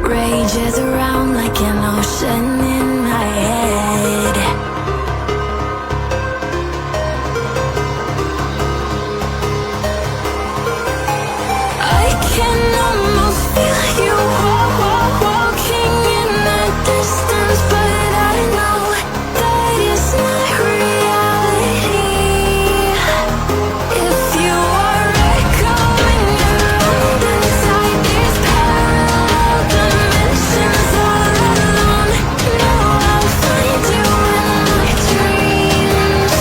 rages around like an ocean in my head. I can almost feel you walking in the distance, but I know that it's not reality. If you are echoing around inside these parallel dimensions all alone, know I'll find you in my dreams.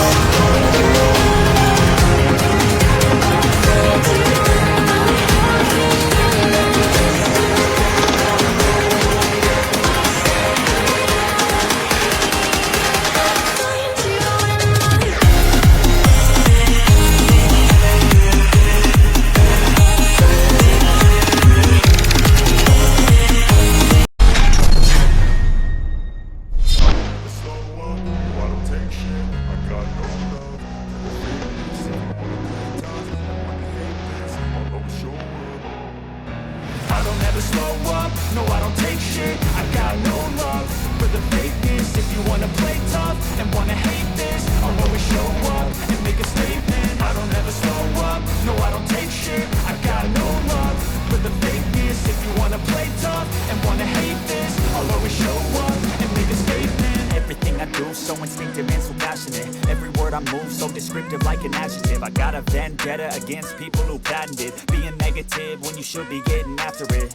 I don't ever slow up, no I don't take shit. I got no love for the fakeness. If you wanna play tough and wanna hate this, I'll always show up and make a statement. I don't ever slow up, no I don't take shit. I got no love for the fakeness. If you wanna play tough and wanna hate this, I'll always show up and make a statement. Everything I do so instinctive and so passionate. Every word I move so descriptive like an adjective. I got a vendetta against people who patented being negative when you should be getting after it.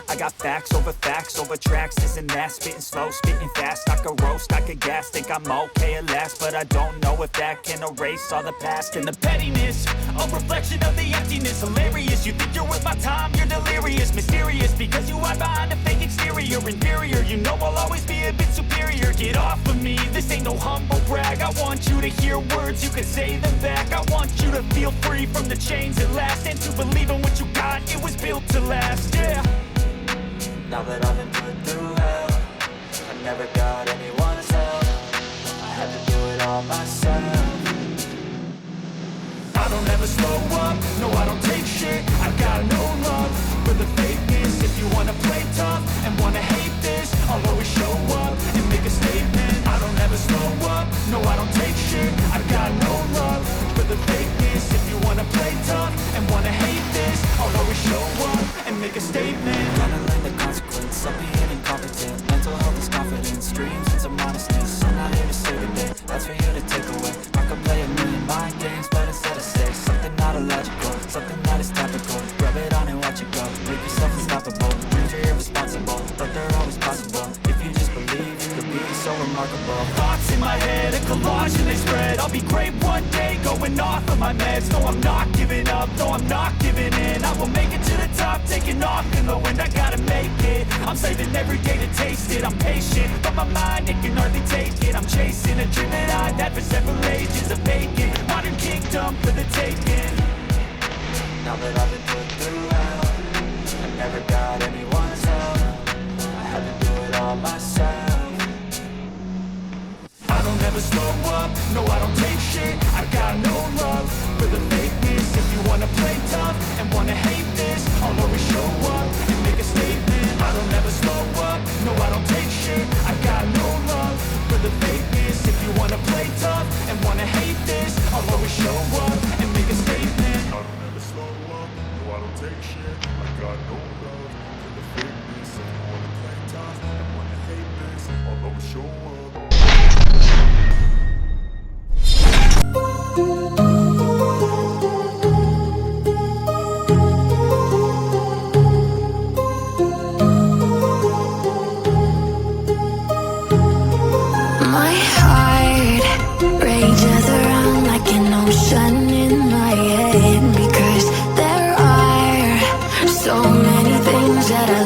I got facts over tracks, this and that. Spitting slow, spitting fast. I could roast, I could gas. Think I'm okay at last, but I don't know if that can erase all the past. And the pettiness, a reflection of the emptiness. Hilarious, you think you're worth my time, you're delirious. Mysterious, because you hide behind a fake exterior. Inferior, you know I'll always be a bit superior. Get off of me, this ain't no humble brag. I want you to hear words, you can say them back. I want you to feel free from the chains at last, and to believe in what you got, it was built to last, yeah. Now that I've been put through hell, I never got anyone's help. I had to do it all myself. I don't ever slow up, no I don't take shit. I got no love for the fakeness. If you wanna play tough and wanna hate this, I'll always show up and make a statement. I don't ever slow up, no I don't take shit. I got no love for the fakeness. If you wanna play tough and wanna hate this, I'll always show up and make a statement. Gonna learn the consequence of being incompetent. Mental health is confidence, dreams and some honestness. I'm not here to save the day, that's for you to take away. I could play a million mind games, but instead I say something not illogical, something that is topical. Rub it on and watch it go, make yourself unstoppable. Dreams are irresponsible, but they're always possible. If you just believe, you could be so remarkable. Thoughts in my head, a collage and they spread. I'll be great one day, going off of my meds. No, I'm not giving up, no, I'm not giving in. I will make it to the top, taking off in the wind. I gotta make it, I'm saving every day to taste it. I'm patient, but my mind, it can hardly take it. I'm chasing a dream that I've had for several ages. A vacant, modern kingdom for the taking. Now that I've been put through hell, I never got anyone's help. I had to do it all myself. I don't ever slow up, no I don't take shit. I got no love for the fakeness. If you wanna play tough and wanna hate this, I'll always show up and make a statement. I don't ever slow up, no I don't take shit. I got no love for the fakeness. If you wanna play tough and wanna hate this, I'll always show up and make a statement. I don't ever slow up, no I don't take shit. I got no love for the fakeness. If you wanna play tough and wanna hate this, I'll always show up. My heart rages around like an ocean in my head, because there are so many things that I